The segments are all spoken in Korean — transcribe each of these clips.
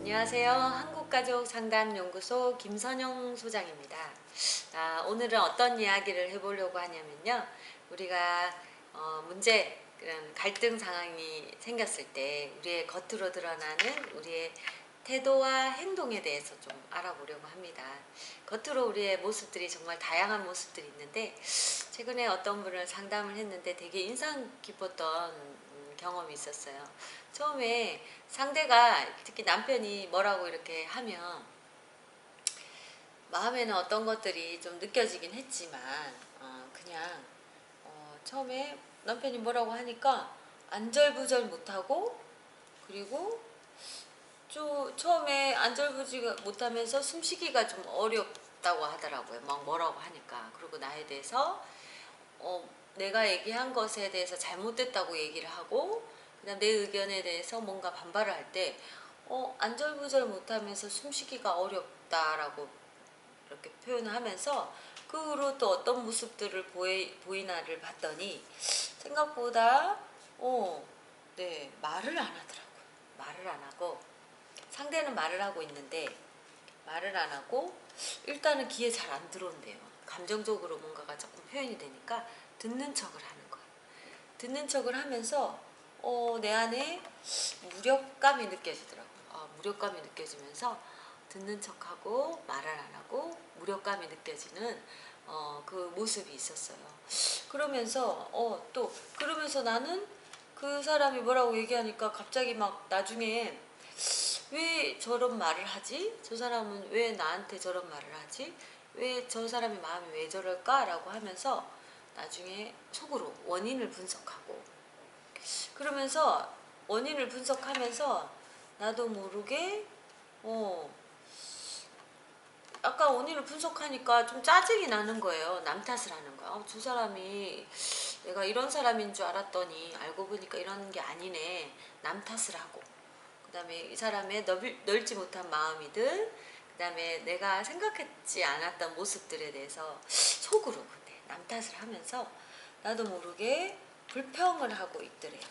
안녕하세요. 한국가족상담연구소 김선영 소장입니다. 오늘은 어떤 이야기를 해보려고 하냐면요. 우리가 문제, 그런 갈등 상황이 생겼을 때 우리의 겉으로 드러나는 우리의 태도와 행동에 대해서 좀 알아보려고 합니다. 겉으로 우리의 모습들이 정말 다양한 모습들이 있는데, 최근에 어떤 분을 상담을 했는데 되게 인상 깊었던 경험이 있었어요. 처음에 상대가, 특히 남편이 뭐라고 이렇게 하면 마음에는 어떤 것들이 좀 느껴지긴 했지만 그냥 처음에 남편이 뭐라고 하니까 안절부절 못하고, 그리고 처음에 안절부절 못하면서 숨쉬기가 좀 어렵다고 하더라고요. 막 뭐라고 하니까. 그리고 나에 대해서 내가 얘기한 것에 대해서 잘못됐다고 얘기를 하고, 그다음 내 의견에 대해서 뭔가 반발을 할 때 안절부절 못하면서 숨쉬기가 어렵다라고 이렇게 표현을 하면서, 그 후로 또 어떤 모습들을 보이나를 봤더니 생각보다 네, 말을 안 하더라고요. 말을 안 하고, 상대는 말을 하고 있는데 말을 안 하고 일단은 귀에 잘 안 들어온대요. 감정적으로 뭔가가 조금 표현이 되니까 듣는 척을 하는 거예요. 듣는 척을 하면서 내 안에 무력감이 느껴지더라고요. 무력감이 느껴지면서 듣는 척하고 말을 안 하고 무력감이 느껴지는 그 모습이 있었어요. 그러면서 또 그러면서 나는 그 사람이 뭐라고 얘기하니까 갑자기 막 나중에 왜 저런 말을 하지? 저 사람은 왜 나한테 저런 말을 하지? 왜 저 사람의 마음이 왜 저럴까? 라고 하면서 나중에 속으로 원인을 분석하고, 그러면서 원인을 분석하면서 나도 모르게 약간 원인을 분석하니까 좀 짜증이 나는 거예요. 남 탓을 하는 거야. 저 사람이, 내가 이런 사람인 줄 알았더니 알고 보니까 이런 게 아니네. 남 탓을 하고, 그 다음에 이 사람의 넓지 못한 마음이든, 그 다음에 내가 생각했지 않았던 모습들에 대해서 속으로 근데 남 탓을 하면서 나도 모르게 불평을 하고 있더래요.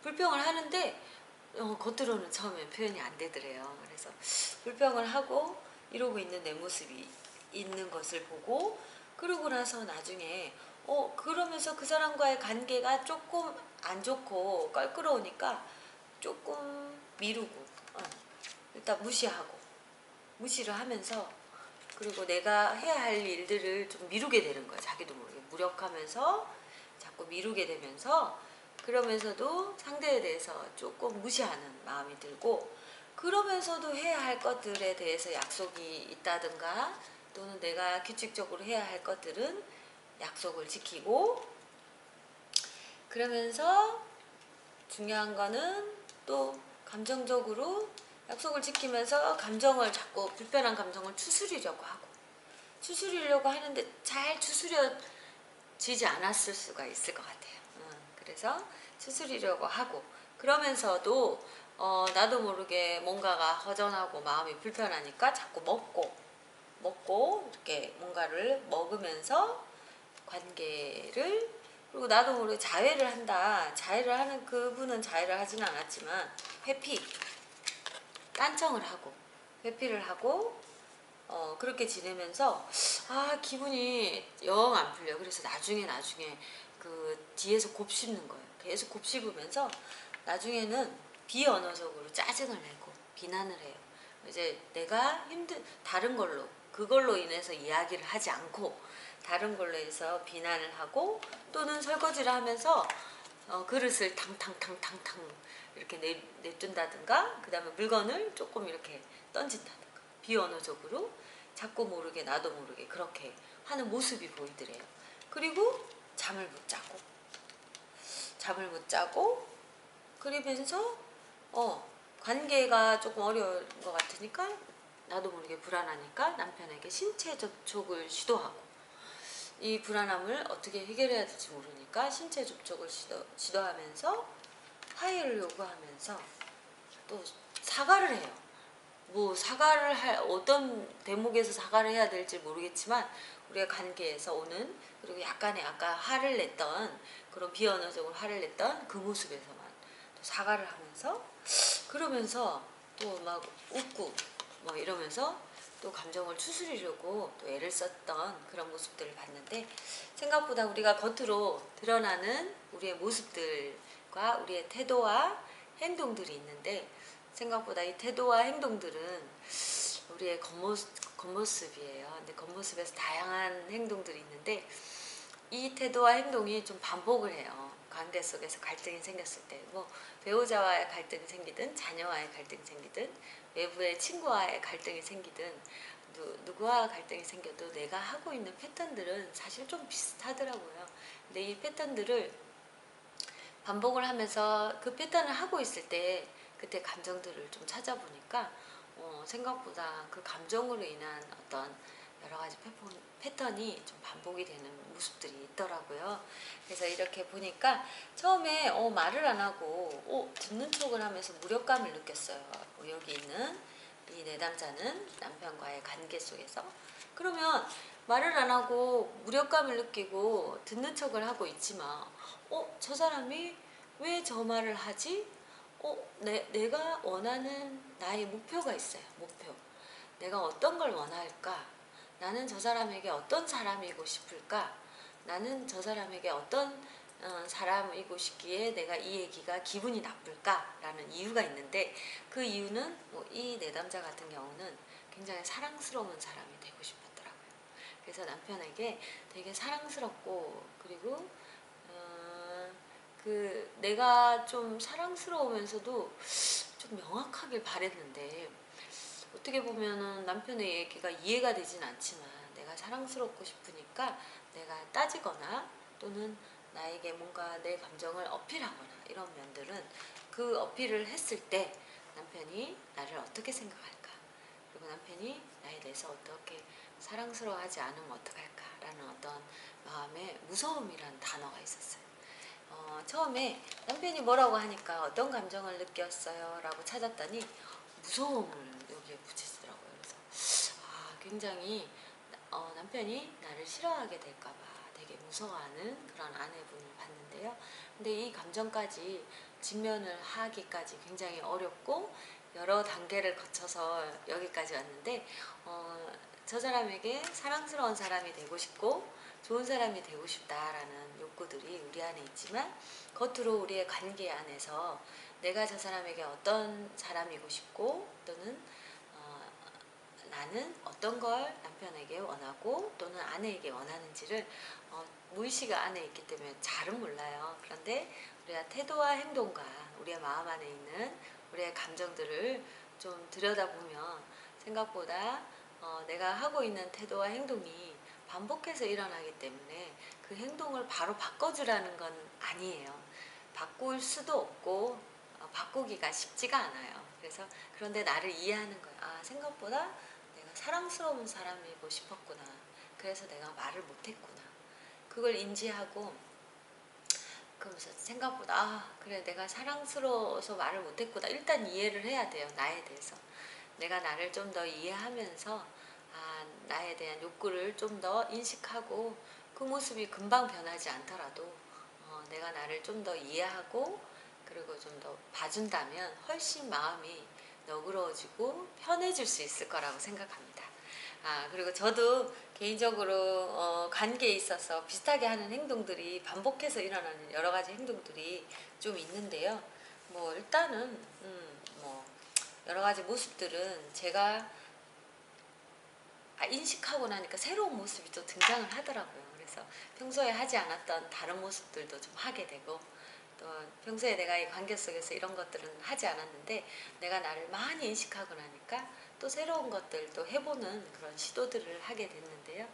불평을 하는데 겉으로는 처음엔 표현이 안 되더래요. 그래서 불평을 하고 이러고 있는 내 모습이 있는 것을 보고, 그러고 나서 나중에 그러면서 그 사람과의 관계가 조금 안 좋고 껄끄러우니까 조금 미루고, 일단 무시를 하면서, 그리고 내가 해야 할 일들을 좀 미루게 되는 거야. 자기도 모르게 무력하면서 자꾸 미루게 되면서, 그러면서도 상대에 대해서 조금 무시하는 마음이 들고, 그러면서도 해야 할 것들에 대해서 약속이 있다든가, 또는 내가 규칙적으로 해야 할 것들은 약속을 지키고, 그러면서 중요한 거는 또 감정적으로 약속을 지키면서 감정을 자꾸, 불편한 감정을 추스리려고 하는데 잘 추스려지지 않았을 수가 있을 것 같아요. 그래서 추스리려고 하고, 그러면서도 나도 모르게 뭔가가 허전하고 마음이 불편하니까 자꾸 먹고 이렇게 뭔가를 먹으면서 관계를, 그리고 나도 모르게 자해를 한다. 자해를 하는, 그분은 자해를 하지는 않았지만 딴청을 하고 회피를 하고 그렇게 지내면서 기분이 영 안 풀려. 그래서 나중에 그 뒤에서 곱씹는 거예요. 계속 곱씹으면서 나중에는 비언어적으로 짜증을 내고 비난을 해요. 이제 내가 다른 걸로, 그걸로 인해서 이야기를 하지 않고 다른 걸로 해서 비난을 하고, 또는 설거지를 하면서 그릇을 탕탕탕탕탕 이렇게 내둔다든가, 그 다음에 물건을 조금 이렇게 던진다든가, 비언어적으로 자꾸 모르게 나도 모르게 그렇게 하는 모습이 보이더래요. 그리고 잠을 못 자고 그러면서 관계가 조금 어려운 것 같으니까, 나도 모르게 불안하니까 남편에게 신체 접촉을 시도하고, 이 불안함을 어떻게 해결해야 될지 모르니까 신체 접촉을 시도하면서 화해를 요구하면서 또 사과를 해요. 뭐 어떤 대목에서 사과를 해야 될지 모르겠지만 우리의 관계에서 오는, 그리고 약간의 아까 화를 냈던, 그런 비언어적으로 화를 냈던 그 모습에서만 또 사과를 하면서, 그러면서 또 막 웃고 뭐 이러면서 또 감정을 추스리려고 또 애를 썼던 그런 모습들을 봤는데, 생각보다 우리가 겉으로 드러나는 우리의 모습들과 우리의 태도와 행동들이 있는데, 생각보다 이 태도와 행동들은 우리의 겉모습이에요. 근데 겉모습에서 다양한 행동들이 있는데, 이 태도와 행동이 좀 반복을 해요. 관계 속에서 갈등이 생겼을 때, 뭐 배우자와의 갈등이 생기든 자녀와의 갈등이 생기든 외부의 친구와의 갈등이 생기든 누구와 갈등이 생겨도 내가 하고 있는 패턴들은 사실 좀 비슷하더라고요. 근데 이 패턴들을 반복을 하면서 그 패턴을 하고 있을 때 그때 감정들을 좀 찾아보니까 생각보다 그 감정으로 인한 어떤 여러 가지 패턴이 좀 반복이 되는 모습들이 있더라고요. 그래서 이렇게 보니까 처음에 말을 안 하고 듣는 척을 하면서 무력감을 느꼈어요. 여기 있는 이 내담자는 남편과의 관계 속에서. 그러면 말을 안 하고 무력감을 느끼고 듣는 척을 하고 있지만 저 사람이 왜 저 말을 하지? 내가 원하는 나의 목표가 있어요. 목표. 내가 어떤 걸 원할까? 나는 저 사람에게 어떤 사람이고 싶을까? 나는 저 사람에게 어떤 사람이고 싶기에 내가 이 얘기가 기분이 나쁠까? 라는 이유가 있는데, 그 이유는 이 내담자 같은 경우는 굉장히 사랑스러운 사람이 되고 싶었더라고요. 그래서 남편에게 되게 사랑스럽고, 그리고 내가 좀 사랑스러우면서도 좀 명확하길 바랬는데, 어떻게 보면은 남편의 얘기가 이해가 되진 않지만 내가 사랑스럽고 싶으니까 내가 따지거나 또는 나에게 뭔가 내 감정을 어필하거나 이런 면들은, 그 어필을 했을 때 남편이 나를 어떻게 생각할까, 그리고 남편이 나에 대해서 어떻게 사랑스러워하지 않으면 어떡할까 라는 어떤 마음에 무서움이라는 단어가 있었어요. 처음에 남편이 뭐라고 하니까 어떤 감정을 느꼈어요? 라고 찾았더니 무서움을 여기에 붙이시더라고요. 그래서 굉장히 남편이 나를 싫어하게 될까봐 되게 무서워하는 그런 아내분을 봤는데요. 근데 이 감정까지 직면을 하기까지 굉장히 어렵고 여러 단계를 거쳐서 여기까지 왔는데, 저 사람에게 사랑스러운 사람이 되고 싶고 좋은 사람이 되고 싶다라는 욕구들이 우리 안에 있지만, 겉으로 우리의 관계 안에서 내가 저 사람에게 어떤 사람이고 싶고 또는 나는 어떤 걸 남편에게 원하고 또는 아내에게 원하는지를 무의식 안에 있기 때문에 잘은 몰라요. 그런데 우리가 태도와 행동과 우리의 마음 안에 있는 우리의 감정들을 좀 들여다보면 생각보다 내가 하고 있는 태도와 행동이 반복해서 일어나기 때문에 그 행동을 바로 바꿔주라는 건 아니에요. 바꿀 수도 없고 바꾸기가 쉽지가 않아요. 그래서 그런데 나를 이해하는 거예요. 생각보다 내가 사랑스러운 사람이고 싶었구나. 그래서 내가 말을 못했구나. 그걸 인지하고, 그러면서 생각보다 그래, 내가 사랑스러워서 말을 못했구나. 일단 이해를 해야 돼요. 나에 대해서. 내가 나를 좀 더 이해하면서 나에 대한 욕구를 좀 더 인식하고, 그 모습이 금방 변하지 않더라도 내가 나를 좀 더 이해하고 그리고 좀 더 봐준다면 훨씬 마음이 너그러워지고 편해질 수 있을 거라고 생각합니다. 그리고 저도 개인적으로 관계에 있어서 비슷하게 하는 행동들이, 반복해서 일어나는 여러 가지 행동들이 좀 있는데요. 뭐 일단은 뭐 여러 가지 모습들은 제가 인식하고 나니까 새로운 모습이 또 등장을 하더라고요. 그래서 평소에 하지 않았던 다른 모습들도 좀 하게 되고, 또 평소에 내가 이 관계 속에서 이런 것들은 하지 않았는데 내가 나를 많이 인식하고 나니까 또 새로운 것들도 해보는 그런 시도들을 하게 됐는데요.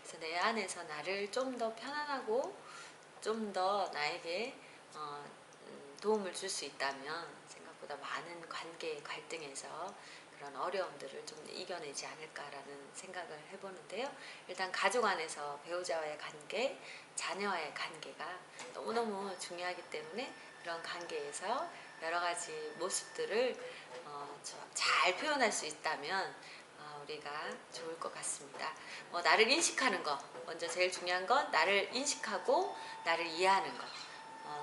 그래서 내 안에서 나를 좀 더 편안하고 좀 더 나에게 도움을 줄 수 있다면 생각보다 많은 관계 갈등에서 그런 어려움들을 좀 이겨내지 않을까라는 생각을 해보는데요. 일단 가족 안에서 배우자와의 관계, 자녀와의 관계가 너무너무 중요하기 때문에 그런 관계에서 여러 가지 모습들을 잘 표현할 수 있다면 우리가 좋을 것 같습니다. 나를 인식하는 거, 먼저 제일 중요한 건 나를 인식하고 나를 이해하는 거,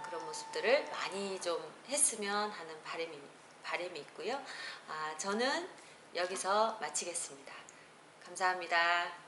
그런 모습들을 많이 좀 했으면 하는 바람입니다. 바람이 있고요. 저는 여기서 마치겠습니다. 감사합니다.